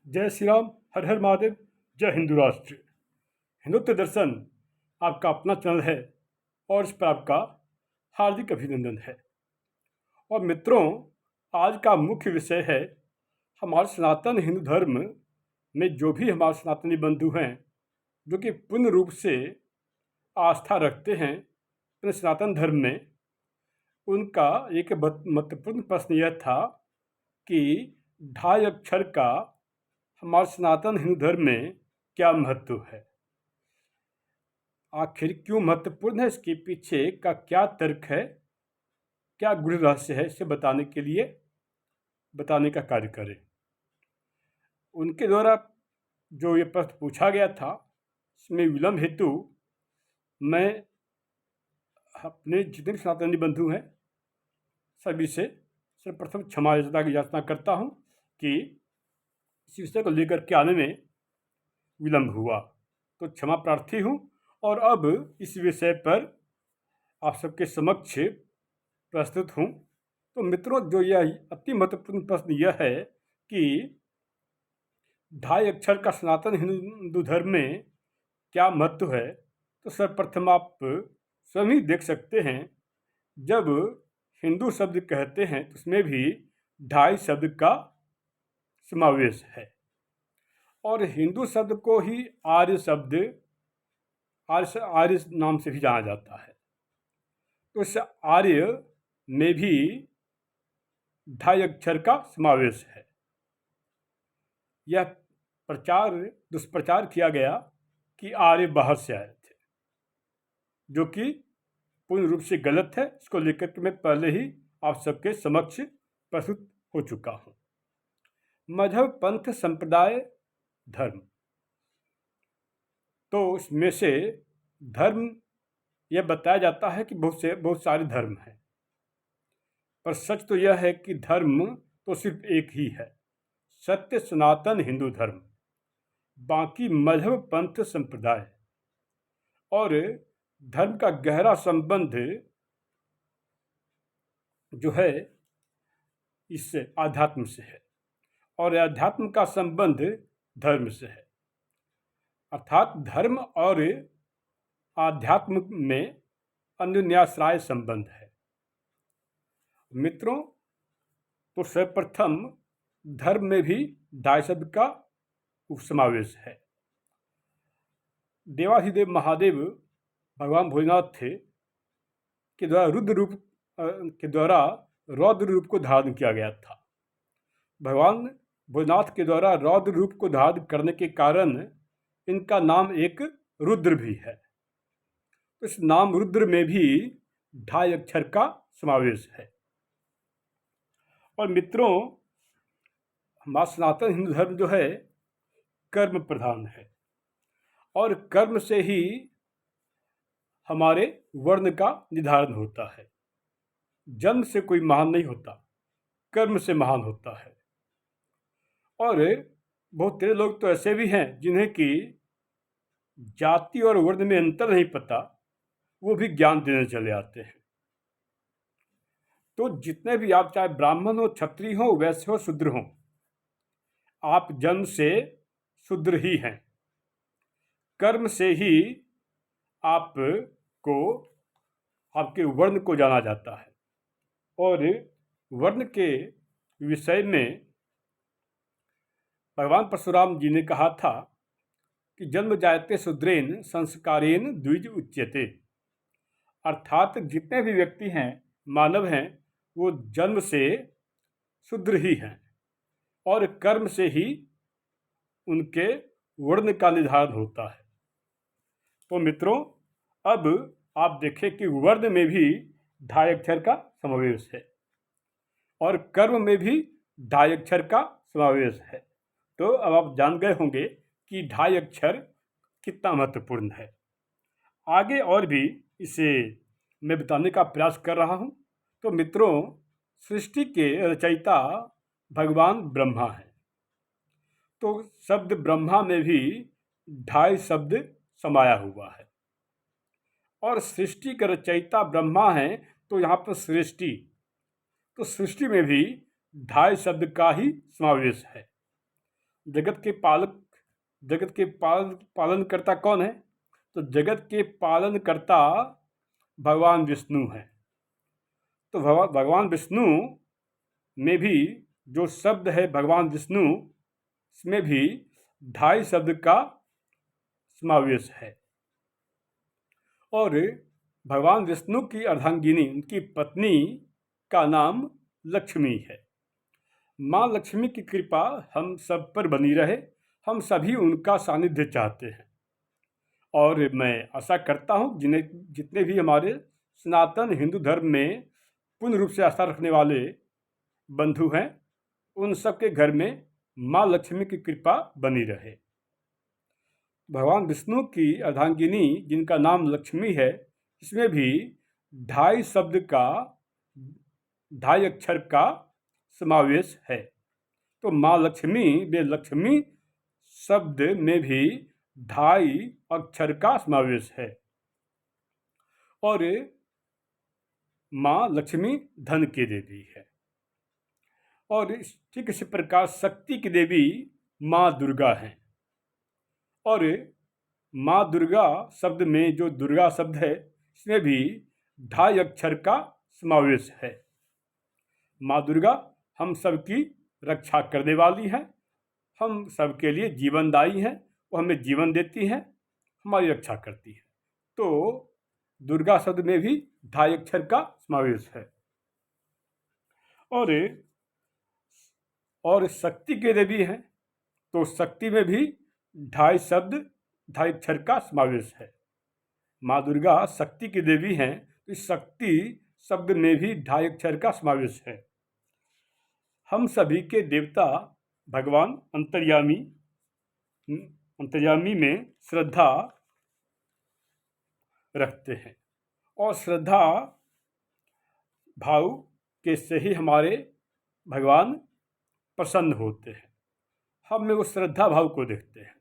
जय श्री राम। हर हर महादेव। जय हिंदू राष्ट्र। हिंदुत्व दर्शन आपका अपना चैनल है और इस पर आपका हार्दिक अभिनंदन है। और मित्रों, आज का मुख्य विषय है हमारे सनातन हिंदू धर्म में जो भी हमारे सनातनी बंधु हैं जो कि पूर्ण रूप से आस्था रखते हैं अपने सनातन धर्म में, उनका एक महत्वपूर्ण प्रश्न यह था कि ढाई अक्षर का हमारे सनातन हिंदू धर्म में क्या महत्व है, आखिर क्यों महत्वपूर्ण है, इसके पीछे का क्या तर्क है, क्या गूढ़ रहस्य है, इसे बताने का कार्य करें। उनके द्वारा जो ये प्रश्न पूछा गया था, इसमें विलम्ब हेतु मैं अपने जितने भी सनातनी बंधु हैं सभी से सर्वप्रथम क्षमा याचना करता हूँ कि इस विषय को लेकर के आने में विलम्ब हुआ, तो क्षमा प्रार्थी हूँ। और अब इस विषय पर आप सबके समक्ष प्रस्तुत हूँ। तो मित्रों, जो यह अति महत्वपूर्ण प्रश्न यह है कि ढाई अक्षर का सनातन हिंदू धर्म में क्या महत्व है, तो सर्वप्रथम आप स्वयं ही देख सकते हैं, जब हिंदू शब्द कहते हैं तो उसमें भी ढाई शब्द का समावेश है। और हिंदू शब्द को ही आर्य नाम से भी जाना जाता है। तो इस आर्य में भी ढाई अक्षर का समावेश है। यह दुष्प्रचार किया गया कि आर्य बाहर से आए थे, जो कि पूर्ण रूप से गलत है। इसको लेकर के मैं पहले ही आप सबके समक्ष प्रस्तुत हो चुका हूँ। मजहब, पंथ, संप्रदाय, धर्म, तो इसमें से धर्म यह बताया जाता है कि बहुत सारे धर्म हैं, पर सच तो यह है कि धर्म तो सिर्फ एक ही है, सत्य सनातन हिंदू धर्म। बाकी मजहब, पंथ, संप्रदाय और धर्म का गहरा संबंध जो है इस आध्यात्म से है, और आध्यात्म का संबंध धर्म से है। अर्थात धर्म और आध्यात्म में अन्योन्याश्रय संबंध है। मित्रों, तो सर्वप्रथम धर्म में भी ढाई शब्द का उपसमावेश है। देवाधिदेव महादेव भगवान भोलेनाथ थे के द्वारा रौद्र रूप को धारण किया गया था। भगवान भोलेनाथ के द्वारा रौद्र रूप को धारण करने के कारण इनका नाम एक रुद्र भी है। इस नाम रुद्र में भी ढाई अक्षर का समावेश है। और मित्रों, हमारा सनातन हिंदू धर्म जो है कर्म प्रधान है, और कर्म से ही हमारे वर्ण का निर्धारण होता है। जन्म से कोई महान नहीं होता, कर्म से महान होता है। और बहुत तेरे लोग तो ऐसे भी हैं जिन्हें कि जाति और वर्ण में अंतर नहीं पता, वो भी ज्ञान देने चले आते हैं। तो जितने भी आप, चाहे ब्राह्मण हो, क्षत्रिय हो, वैश्य हो, शूद्र हो, आप जन्म से शूद्र ही हैं। कर्म से ही आपके वर्ण को जाना जाता है। और वर्ण के विषय में भगवान परशुराम जी ने कहा था कि जन्म जायते शूद्रेन संस्कारेन द्विज उच्यते। अर्थात जितने भी व्यक्ति हैं, मानव हैं, वो जन्म से शूद्र ही हैं, और कर्म से ही उनके वर्ण का निर्धारण होता है। तो मित्रों, अब आप देखें कि वर्ण में भी ढाई अक्षर का समावेश है, और कर्म में भी ढाई अक्षर का समावेश है। तो अब आप जान गए होंगे कि ढाई अक्षर कितना महत्वपूर्ण है। आगे और भी इसे मैं बताने का प्रयास कर रहा हूँ। तो मित्रों, सृष्टि के रचयिता भगवान ब्रह्मा हैं। तो शब्द ब्रह्मा में भी ढाई शब्द समाया हुआ है, और सृष्टि के रचयिता ब्रह्मा हैं, तो यहाँ पर सृष्टि में भी ढाई शब्द का ही समावेश है। जगत के पालक, जगत के पालनकर्ता कौन है? तो जगत के पालनकर्ता भगवान विष्णु हैं। तो भगवान विष्णु में भी जो शब्द है भगवान विष्णु, इसमें भी 2.5 शब्द का समावेश है। और भगवान विष्णु की अर्धांगिनी, उनकी पत्नी का नाम लक्ष्मी है। माँ लक्ष्मी की कृपा हम सब पर बनी रहे, हम सभी उनका सानिध्य चाहते हैं। और मैं आशा करता हूँ जितने भी हमारे सनातन हिंदू धर्म में पूर्ण रूप से आस्था रखने वाले बंधु हैं, उन सब के घर में माँ लक्ष्मी की कृपा बनी रहे। भगवान विष्णु की अर्धांगिनी जिनका नाम लक्ष्मी है, इसमें भी 2.5 शब्द का, 2.5 अक्षर का समावेश है। तो माँ लक्ष्मी वे लक्ष्मी शब्द में भी 2.5 अक्षर का समावेश है। और माँ लक्ष्मी धन की देवी है। और ठीक इसी प्रकार शक्ति की देवी माँ दुर्गा हैं। और माँ दुर्गा शब्द में जो दुर्गा शब्द है, इसमें भी 2.5 अक्षर का समावेश है। माँ दुर्गा हम सबकी रक्षा करने वाली हैं, हम सबके लिए जीवनदायी हैं, वो हमें जीवन देती हैं, हमारी रक्षा करती है। तो दुर्गा शब्द में भी 2.5 अक्षर का समावेश है। और शक्ति के देवी हैं, तो शक्ति में भी 2.5 शब्द, 2.5 अक्षर का समावेश है। माँ दुर्गा शक्ति की देवी हैं, तो इस शक्ति शब्द में भी 2.5 अक्षर का समावेश है। हम सभी के देवता भगवान अंतर्यामी में श्रद्धा रखते हैं, और श्रद्धा भाव के से ही हमारे भगवान प्रसन्न होते हैं। हम में वो श्रद्धा भाव को देखते हैं।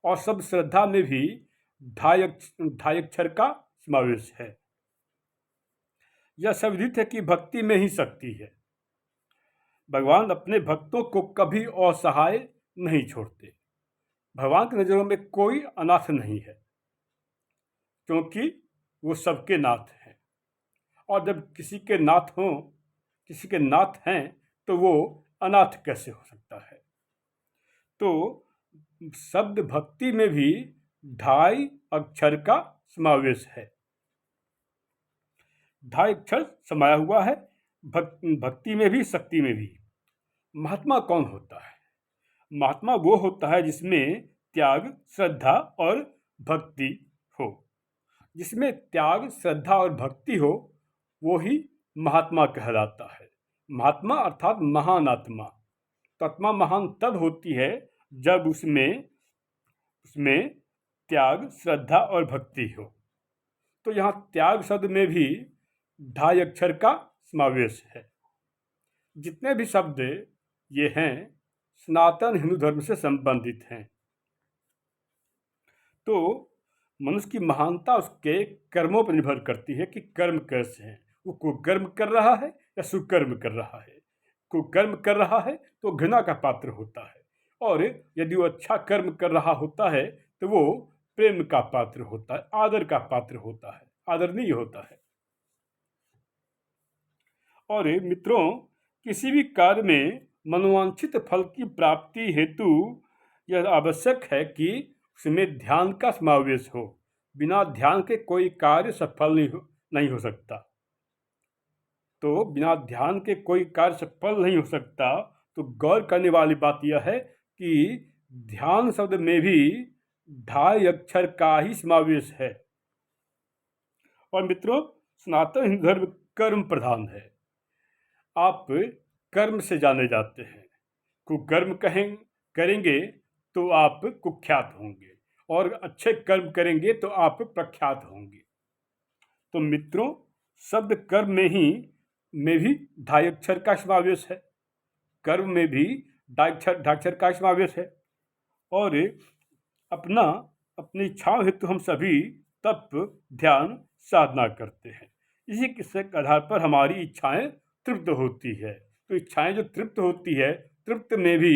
और सब श्रद्धा में भी 2.5 अक्षर का समावेश है। यह संविदित है कि भक्ति में ही शक्ति है। भगवान अपने भक्तों को कभी असहाय नहीं छोड़ते। भगवान की नज़रों में कोई अनाथ नहीं है, क्योंकि वो सबके नाथ हैं। और जब किसी के नाथ हैं, तो वो अनाथ कैसे हो सकता है? तो शब्द भक्ति में भी 2.5 अक्षर का समावेश है। 2.5 अक्षर समाया हुआ है भक्ति में भी, शक्ति में भी। महात्मा कौन होता है? महात्मा वो होता है जिसमें त्याग, श्रद्धा और भक्ति हो। जिसमें त्याग, श्रद्धा और भक्ति हो, वो ही महात्मा कहलाता है। महात्मा अर्थात महान आत्मा। तो आत्मा महान तब होती है जब उसमें त्याग, श्रद्धा और भक्ति हो। तो यहाँ त्याग शब्द में भी 2.5 अक्षर का समावेश है। जितने भी शब्द ये हैं सनातन हिंदू धर्म से संबंधित हैं। तो मनुष्य की महानता उसके कर्मों पर निर्भर करती है कि कर्म कैसे हैं। वो कुकर्म कर रहा है या सुकर्म कर रहा है। कुकर्म कर रहा है तो घृणा का पात्र होता है, और यदि वो अच्छा कर्म कर रहा होता है तो वो प्रेम का पात्र होता है, आदर का पात्र होता है, आदरणीय होता है। और मित्रों, किसी भी कार्य में मनोवांछित फल की प्राप्ति हेतु यह आवश्यक है कि उसमें ध्यान का समावेश हो। बिना ध्यान के कोई कार्य सफल नहीं हो सकता। तो बिना ध्यान के कोई कार्य सफल नहीं हो सकता। तो गौर करने वाली बात यह है कि ध्यान शब्द में भी 2.5 अक्षर का ही समावेश है। और मित्रों, सनातन हिंदू धर्म कर्म प्रधान है। आप कर्म से जाने जाते हैं। कुकर्म करेंगे तो आप कुख्यात होंगे, और अच्छे कर्म करेंगे तो आप प्रख्यात होंगे। तो मित्रों, शब्द कर्म में भी 2.5 अक्षर का समावेश है। कर्म में भी 2.5 अक्षर का समावेश है। और अपनी इच्छाओं हेतु हम सभी तप, ध्यान, साधना करते हैं। इसी के आधार पर हमारी इच्छाएं तृप्त होती है। तो इच्छाएं जो तृप्त होती है, तृप्त में भी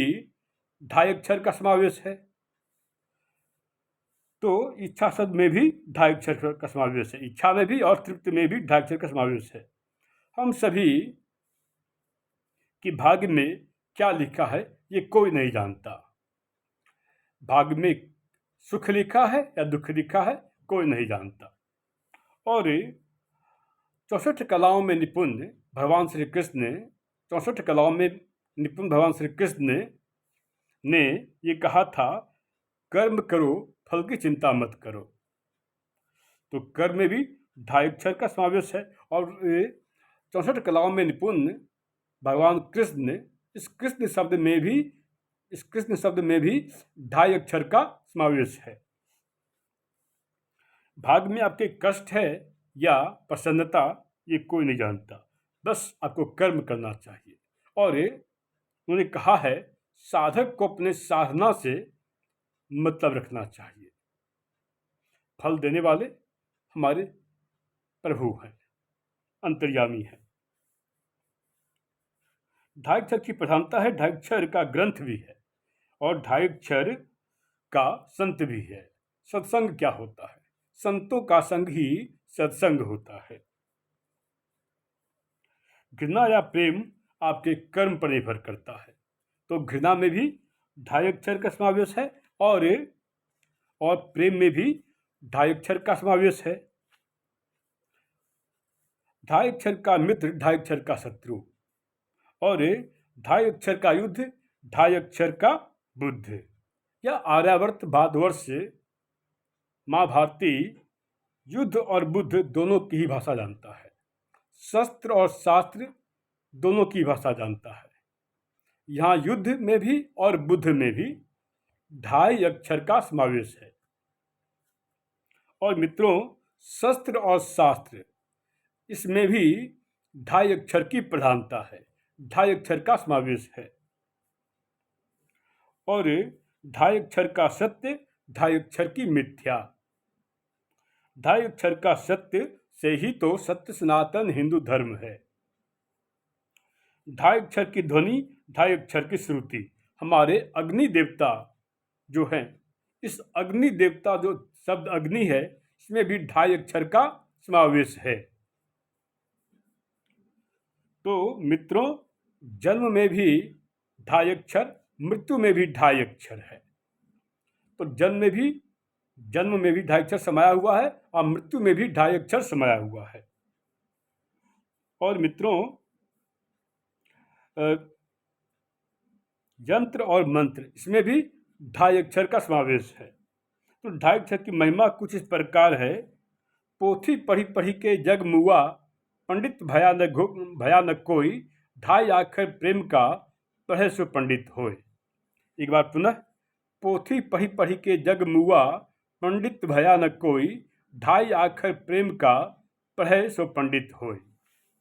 ढाई अक्षर का समावेश है, तो इच्छा शब्द में भी ढाई अक्षर का समावेश है। इच्छा में भी और तृप्ति में भी ढाई अक्षर का समावेश है। हम सभी कि भाग्य में क्या लिखा है ये कोई नहीं जानता। भाग्य में सुख लिखा है या दुख लिखा है कोई नहीं जानता। और 64 कलाओं में निपुण भगवान श्री कृष्ण 64 कलाओं में निपुण भगवान श्री कृष्ण ने ये कहा था, कर्म करो फल की चिंता मत करो। तो कर्म में भी ढाई अक्षर का समावेश है। और 64 कलाओं में निपुण भगवान कृष्ण इस कृष्ण शब्द में भी ढाई अक्षर का समावेश है। भाग्य में आपके कष्ट है या प्रसन्नता ये कोई नहीं जानता, बस आपको कर्म करना चाहिए। और उन्होंने कहा है, साधक को अपने साधना से मतलब रखना चाहिए। फल देने वाले हमारे प्रभु हैं, अंतर्यामी हैं। ढाई अक्षर की प्रधानता है, ढाई अक्षर का ग्रंथ भी है और ढाई अक्षर का संत भी है। सत्संग क्या होता है? संतों का संग ही सत्संग होता है। घृणा या प्रेम आपके कर्म पर निर्भर करता है। तो घृणा में भी ढाई अक्षर का समावेश है और प्रेम में भी ढाई अक्षर का समावेश है। ढाई अक्षर का मित्र, ढाई अक्षर का शत्रु, और ढाई अक्षर का युद्ध, ढाई अक्षर का बुद्ध। या आर्यावर्त भारतवर्ष माँ भारती युद्ध और बुद्ध दोनों की ही भाषा जानता है। शस्त्र और शास्त्र दोनों की भाषा जानता है। यहाँ युद्ध में भी और बुद्ध में भी ढाई अक्षर का समावेश है। और मित्रों, शस्त्र और शास्त्र इसमें भी ढाई अक्षर की प्रधानता है, ढाई अक्षर का समावेश है। और ढाई अक्षर का सत्य, ढाई अक्षर की मिथ्या। ढाई अक्षर का सत्य से ही तो सत्य सनातन हिंदू धर्म है। ढाई अक्षर की ध्वनि, ढाई अक्षर की श्रुति। हमारे अग्नि देवता जो हैं, इस अग्नि देवता जो शब्द अग्नि है, इसमें भी ढाई अक्षर का समावेश है। तो मित्रों, जन्म में भी ढाई अक्षर, मृत्यु में भी ढाई अक्षर है। तो जन्म में भी ढाई अक्षर समाया हुआ है और मृत्यु में भी ढाई अक्षर समाया हुआ है। और मित्रों, यंत्र और मंत्र इसमें भी ढाई अक्षर का समावेश है। तो ढाई अक्षर की महिमा कुछ इस प्रकार है, पोथी पढ़ी पढ़ी के जग मुआ, पंडित भया न कोई, ढाई अक्षर प्रेम का पढ़े सो पंडित होए। एक बार पुनः, पोथी पढ़ी पढ़ी के जग मुआ, पंडित भया न कोई, ढाई अक्षर प्रेम का पढ़े सो पंडित होए।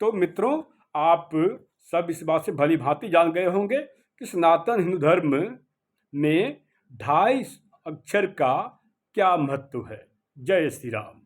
तो मित्रों, आप सब इस बात से भली भांति जान गए होंगे कि सनातन हिंदू धर्म में ढाई अक्षर का क्या महत्व है। जय श्री राम।